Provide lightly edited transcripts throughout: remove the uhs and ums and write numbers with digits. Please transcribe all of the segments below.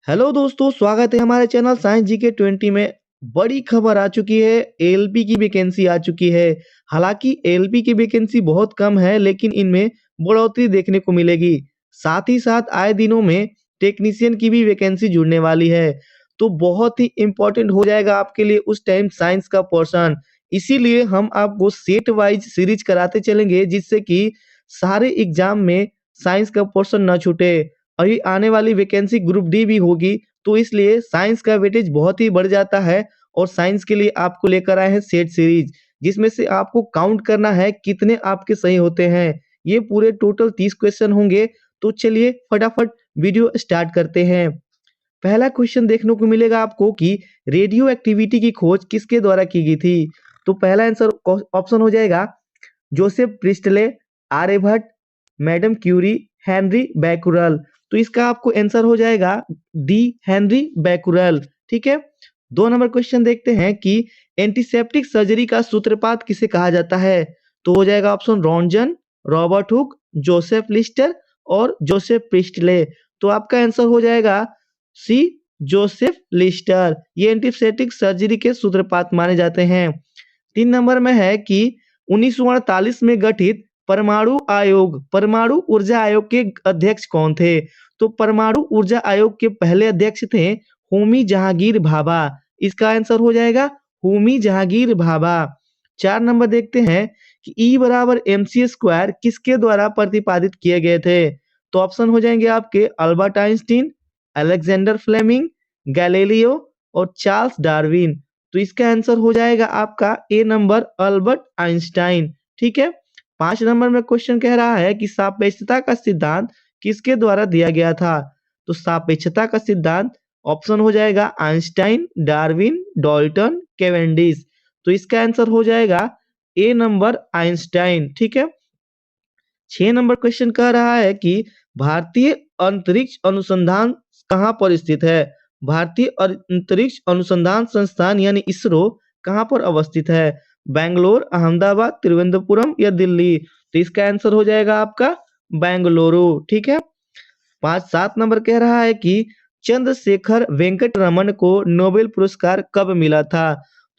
Hello दोस्तों, स्वागत है हमारे चैनल साइंस जी के 20 में। बड़ी खबर आ चुकी है, एएलपी की वैकेंसी आ चुकी है। हालांकि एएलपी की वैकेंसी बहुत कम है, लेकिन इनमें बढ़ोतरी देखने को मिलेगी। साथ ही साथ आए दिनों में टेक्नीशियन की भी वैकेंसी जुड़ने वाली है। तो बहुत ही इम्पोर्टेंट हो जाएगा आपके लिए उस टाइम साइंस का पोर्शन। इसीलिए हम आपको सेट वाइज सीरीज कराते चलेंगे, जिससे कि सारे एग्जाम में साइंस का पोर्शन न छूटे। अभी आने वाली वैकेंसी ग्रुप डी भी होगी, तो इसलिए साइंस का वेटेज बहुत ही बढ़ जाता है। और साइंस के लिए आपको लेकर आए हैं सेट सीरीज, जिसमें से आपको काउंट करना है कितने आपके सही होते हैं। ये पूरे टोटल 30 क्वेश्चन होंगे। तो चलिए फटाफट वीडियो स्टार्ट करते हैं। पहला क्वेश्चन देखने को मिलेगा आपको कि रेडियो एक्टिविटी की खोज किसके द्वारा की गई थी। तो पहला आंसर ऑप्शन हो जाएगा Joseph Priestley, Aryabhata, Madam Curie, Henri Becquerel. तो इसका आपको आंसर हो जाएगा डी, हेनरी बैकुरल। ठीक है। 2 नंबर क्वेश्चन देखते हैं कि एंटीसेप्टिक सर्जरी का सूत्रपात किसे कहा जाता है। तो हो जाएगा option Roentgen, Robert Hooke, Joseph Lister और जोसेफ प्रिस्टले। तो आपका आंसर हो जाएगा सी, जोसेफ लिस्टर। ये एंटीसेप्टिक सर्जरी के सूत्रपात माने जाते हैं। 3 नंबर में है कि 1948 में गठित परमाणु ऊर्जा आयोग के अध्यक्ष कौन थे। तो परमाणु ऊर्जा आयोग के पहले अध्यक्ष थे होमी जहांगीर भाभा। इसका आंसर हो जाएगा होमी जहांगीर भाभा। 4 नंबर देखते हैं कि E बराबर MC स्क्वायर किसके द्वारा प्रतिपादित किए गए थे। तो ऑप्शन हो जाएंगे आपके Albert Einstein, Alexander Fleming, Galileo और चार्ल्स डार्विन। तो इसका आंसर हो जाएगा आपका ए नंबर, अल्बर्ट आइंस्टाइन। ठीक है। 5 नंबर में क्वेश्चन कह रहा है कि सापेक्षता का सिद्धांत किसके द्वारा दिया गया था। तो सापेक्षता का सिद्धांत ऑप्शन हो जाएगा आइंस्टाइन, डार्विन, डाल्टन, केवेंडिश। तो इसका आंसर हो जाएगा ए नंबर, आइंस्टाइन। ठीक है। 6 नंबर क्वेश्चन कह रहा है कि भारतीय अंतरिक्ष अनुसंधान कहाँ पर स्थित है। भारतीय अंतरिक्ष अनुसंधान संस्थान यानी इसरो कहाँ पर अवस्थित है। बेंगलोर, अहमदाबाद, तिरुवनंतपुरम या दिल्ली। तो इसका आंसर हो जाएगा आपका बेंगलुरु। ठीक है। 7 नंबर कह रहा है कि चंद्रशेखर वेंकट रमन को नोबेल पुरस्कार कब मिला था।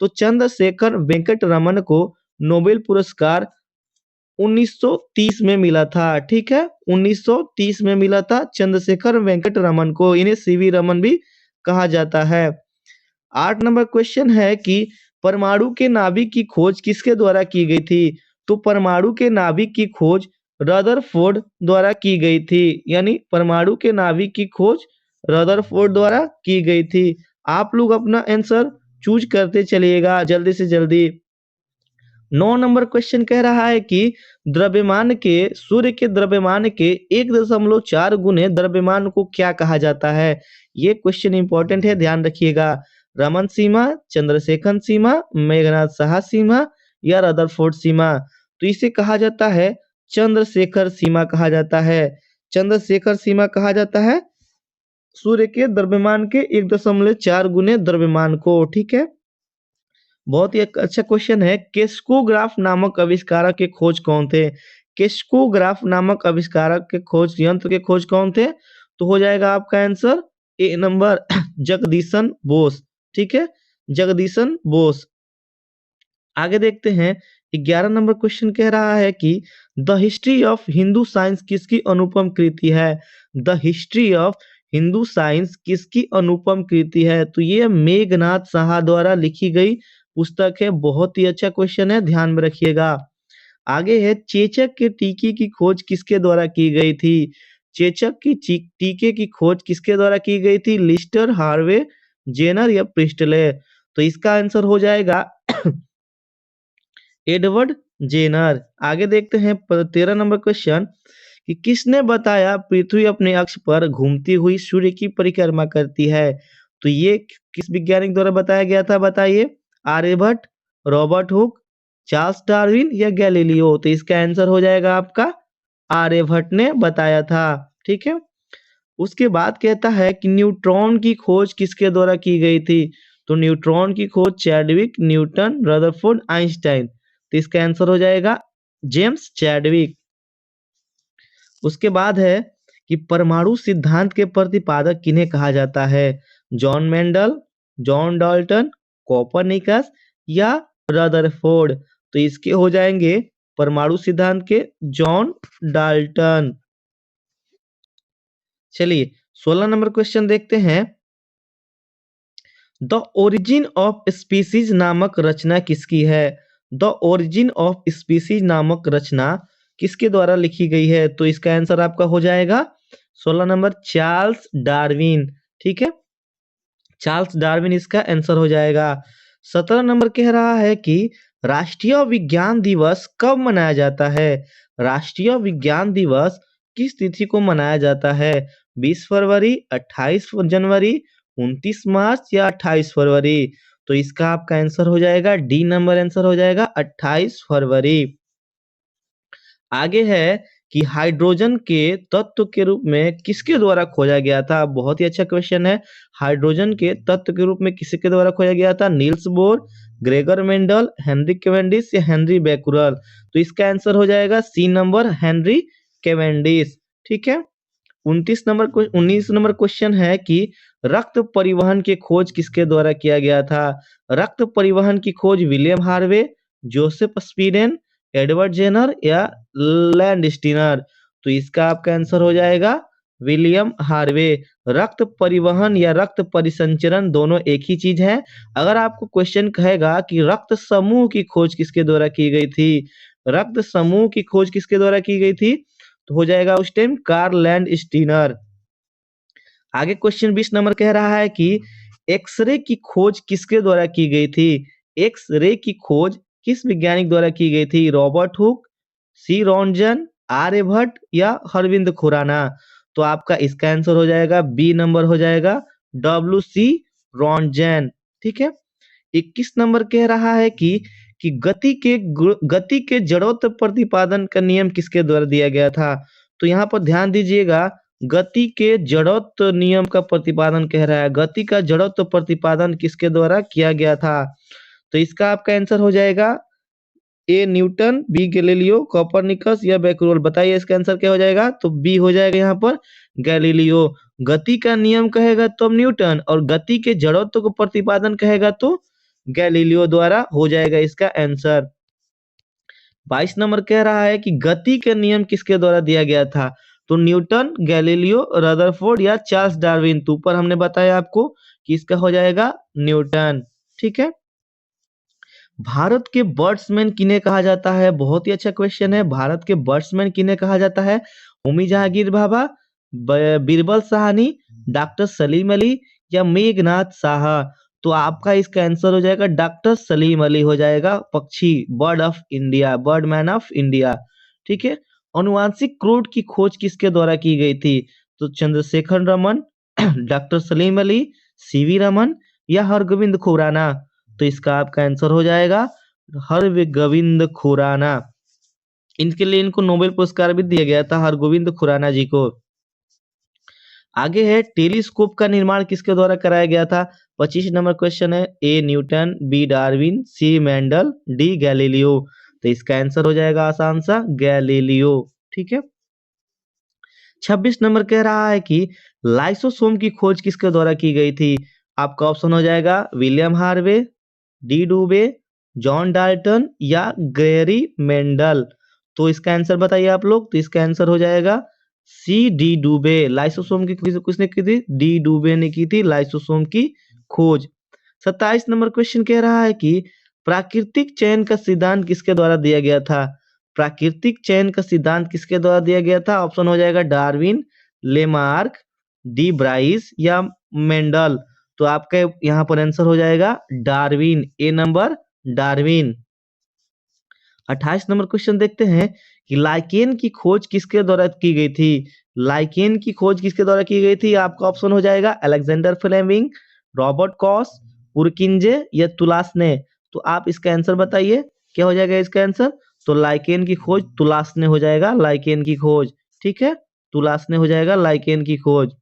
तो चंद्रशेखर वेंकट रमन को नोबेल पुरस्कार 1930 में मिला था। ठीक है। 1930 में मिला था चंद्रशेखर वेंकट रमन को। इन्हें सीवी रमन भी कहा जाता है। 8 नंबर क्वेश्चन है कि परमाणु के नाभिक की खोज किसके द्वारा की गई थी। तो परमाणु के नाभिक की खोज रदरफोर्ड द्वारा की गई थी। यानी परमाणु के नाभिक की खोज रदरफोर्ड द्वारा की गई थी। आप लोग अपना आंसर चूज करते चलिएगा जल्दी से जल्दी। 9 नंबर क्वेश्चन कह रहा है कि सूर्य के द्रव्यमान के 1.4 गुने द्रव्यमान को क्या कहा जाता है। ये क्वेश्चन इंपॉर्टेंट है, ध्यान रखिएगा। रमन सीमा, चंद्रशेखर सीमा, मेघनाथ साहा सीमा या रदरफोर्ड सीमा। तो इसे कहा जाता है चंद्रशेखर सीमा कहा जाता है। चंद्रशेखर सीमा कहा जाता है सूर्य के द्रव्यमान के 1.4 गुने द्रव्यमान को। ठीक है। बहुत ही एक अच्छा क्वेश्चन है। केस्कोग्राफ नामक आविष्कारक के खोज कौन थे। केस्कोग्राफ नामक आविष्कारक के खोज यंत्र के खोज कौन थे। तो हो जाएगा आपका answer A number, Jagdishan Bose. ठीक है। जगदीशन बोस। आगे देखते हैं। 11 नंबर क्वेश्चन कह रहा है कि the history of Hindu science किसकी अनुपम कृति है। The history of Hindu science किसकी अनुपम कृति है। तो ये मेघनाथ साहा द्वारा लिखी गई पुस्तक है। बहुत ही अच्छा क्वेश्चन है, ध्यान में रखिएगा। आगे है चेचक के टीके की खोज किसके द्वारा की गई थी। चेचक की टीके की खोज किसके द्वारा की गई थी। लिस्टर, हार्वे, जेनर या प्रिस्टले। तो इसका आंसर हो जाएगा एडवर्ड जेनर। आगे देखते हैं 13 नंबर क्वेश्चन कि किसने बताया पृथ्वी अपने अक्ष पर घूमती हुई सूर्य की परिक्रमा करती है। तो ये किस वैज्ञानिक द्वारा बताया गया था, बताइए। Aryabhata, Robert Hooke, Charles Darwin या गैलीलियो। तो इसका आंसर हो जाएगा आपका आर्यभट्ट ने बताया था। ठीक है। उसके बाद कहता है कि न्यूट्रॉन की खोज किसके द्वारा की गई थी। तो न्यूट्रॉन की खोज चैडविक, न्यूटन, रदरफोर्ड, आइंस्टाइन। तो इसका आंसर हो जाएगा जेम्स चैडविक। उसके बाद है कि परमाणु सिद्धांत के प्रतिपादक किन्हें कहा जाता है? John Mendel, John Dalton, Copernicus या रदरफोर्ड? तो इसके हो जाएंगे परमाणु सिद्धांत के जॉन डाल्टन। चलिए 16 नंबर क्वेश्चन देखते हैं। द ओरिजिन ऑफ स्पीसीज नामक रचना किसकी है? द ओरिजिन ऑफ स्पीसीज नामक रचना किसके द्वारा लिखी गई है? तो इसका आंसर आपका हो जाएगा 16 नंबर चार्ल्स डार्विन। ठीक है, चार्ल्स डार्विन इसका आंसर हो जाएगा। 17 नंबर कह रहा है कि राष्ट्रीय विज्ञान दिवस कब मनाया जाता है? राष्ट्रीय विज्ञान दिवस किस तिथि को मनाया जाता है? 20 फरवरी, 28 जनवरी, 29 मार्च या 28 फरवरी? तो इसका आपका आंसर हो जाएगा डी नंबर आंसर हो जाएगा 28 फरवरी। आगे है कि हाइड्रोजन के तत्व के रूप में किसके द्वारा खोजा गया था? बहुत ही अच्छा क्वेश्चन है। हाइड्रोजन के तत्व के रूप में किसके द्वारा खोजा गया था? Niels Bohr, Gregor Mendel, Henry Cavendish या हेनरी बैकुरल? तो इसका आंसर हो जाएगा सी नंबर हेनरी कैवेंडिश। ठीक है, 19 नंबर क्वेश्चन है कि रक्त परिवहन की खोज किसके द्वारा किया गया था? रक्त परिवहन की खोज विलियम हार्वे, जोसेफ स्पीडेन, एडवर्ड जेनर या लैंडस्टीनर? तो इसका आपका आंसर हो जाएगा विलियम हार्वे। रक्त परिवहन या रक्त परिसंचरण दोनों एक ही चीज है। अगर आपको क्वेश्चन कहेगा कि रक्त समूह की खोज किसके द्वारा की गई थी, रक्त समूह की खोज किसके द्वारा की गई थी, तो हो जाएगा उस टाइम कार्ल लैंडस्टीनर। आगे क्वेश्चन 20 नंबर कह रहा है कि एक्सरे की खोज किसके द्वारा की गई थी? एक्सरे की खोज किस वैज्ञानिक द्वारा की गई थी? रॉबर्ट हुक, सी रॉन्जन, आर्यभट्ट या अरविंद खुराना? तो आपका इसका आंसर हो जाएगा बी नंबर हो जाएगा डब्ल्यू सी रॉन्जन। ठीक है, 21 नंबर कह रहा है कि गति के जड़त्व प्रतिपादन का नियम किसके द्वारा दिया गया था? तो यहाँ पर ध्यान दीजिएगा, गति के जड़त्व नियम का प्रतिपादन कह रहा है। गति का जड़त्व प्रतिपादन किसके द्वारा किया गया था? तो इसका आपका आंसर हो जाएगा A Newton, B Galileo, Copernicus या बैकुलर? बताइए इसका आंसर क्या हो जाएगा? तो बी हो जाएगा यहाँ पर गैलीलियो। गति का नियम कहेगा तो न्यूटन, और गति के जड़त्व को प्रतिपादन कहेगा तो गैलीलियो द्वारा हो जाएगा इसका आंसर। 22 नंबर कह रहा है कि गति के नियम किसके द्वारा दिया गया था? तो न्यूटन, गैलीलियो, रदरफोर्ड या चार्ल्स डार्विन? तो ऊपर हमने बताया आपको कि इसका हो जाएगा न्यूटन। ठीक है, भारत के बर्ड्समैन किन्हें कहा जाता है? बहुत ही अच्छा क्वेश्चन है। भारत के बर्ड्समैन किन्हें कहा जाता है? होमी जहांगीर भाभा, बीरबल साहनी, डॉक्टर सलीम अली या मेघनाथ साहा? तो आपका इसका आंसर हो जाएगा डॉक्टर सलीम अली हो जाएगा, पक्षी bird of India, Birdman of India. ठीक है, अनुवांशिक क्रोड की खोज किसके द्वारा की गई थी? तो चंद्रशेखर रमन, डॉक्टर सलीम अली, सीवी रमन या हरगोविंद खुराना? तो इसका आपका आंसर हो जाएगा हरगोविंद खुराना। इनके लिए इनको नोबेल पुरस्कार भी दिया गया था हरगोविंद खुराना जी को। आगे है टेलीस्कोप का निर्माण किसके द्वारा कराया गया था? 25 नंबर क्वेश्चन है। A Newton, B Darwin, C Mendel, D Galileo? तो इसका आंसर हो जाएगा आसान सा गैलीलियो। ठीक है, 26 नंबर कह रहा है कि लाइसोसोम की खोज किसके द्वारा की गई थी? आपका ऑप्शन हो जाएगा विलियम हार्वे, डी डूबे, जॉन डाल्टन या गैरी मेंडल? तो इसका आंसर बताइए आप लोग। तो इसका आंसर हो जाएगा सी डी डूबे। लाइसोसोम की खोज किसने की थी? डी डूबे ने की थी लाइसोसोम की खोज। 27 नंबर क्वेश्चन कह रहा है कि प्राकृतिक चयन का सिद्धांत किसके द्वारा दिया गया था? प्राकृतिक चयन का सिद्धांत किसके द्वारा दिया गया था? ऑप्शन हो जाएगा डार्विन, लेमार्क, डी ब्राइस या मेंडल? तो आपका यहाँ पर आंसर हो जाएगा डार्विन, ए नंबर डार्विन। 28 नंबर क्वेश्चन देखते हैं कि लाइकेन की खोज किसके द्वारा की गई थी? लाइकेन की खोज किसके द्वारा की गई थी? आपका ऑप्शन हो जाएगा Alexander Fleming, Robert Koch, Purkinje या तुलासने? तो आप इसका आंसर बताइए, क्या हो जाएगा इसका आंसर? तो लाइकेन की खोज तुलासने हो जाएगा, लाइकेन की खोज। ठीक है, तुलासने हो जाएगा लाइकेन की खोज।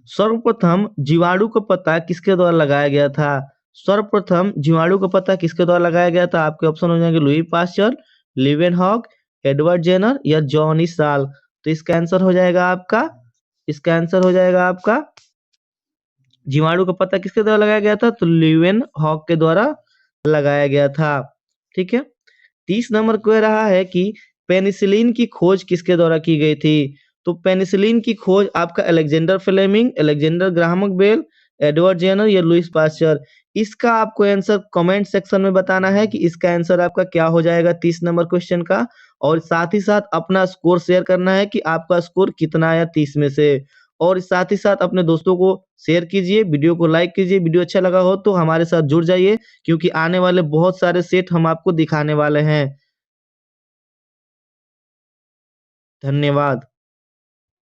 सर्वप्रथम जीवाणु का पता किसके द्वारा लगाया गया था? सर्वप्रथम जीवाणु का पता किसके द्वारा लगाया गया था? आपके ऑप्शन हो जाएंगे Louis Pasteur, Leeuwenhoek, Edward Jenner या जॉनी साल? तो इसका आंसर हो जाएगा आपका जीवाणु का पता किसके द्वारा लगाया गया था? तो ल्यूवेन हॉक के द्वारा लगाया गया था। ठीक है। 30 नंबर कह रहा है कि पेनिसिलिन की खोज किसके द्वारा की गई थी? तो पेनिसिलिन की खोज आपका Alexander Fleming, Alexander Graham Bell, Edward Jenner या लुइस पास्चर। इसका आपको आंसर कमेंट सेक्शन में बताना है कि इसका आंसर आपका क्या हो जाएगा 30 नंबर क्वेश्चन का, और साथ ही साथ अपना स्कोर शेयर करना है कि आपका स्कोर कितना आया 30 में से। और साथ ही साथ अपने दोस्तों को शेयर कीजिए, वीडियो को लाइक कीजिए। वीडियो अच्छा लगा हो तो हमारे साथ जुड़ जाइए, क्योंकि आने वाले बहुत सारे सेट हम आपको दिखाने वाले हैं। धन्यवाद।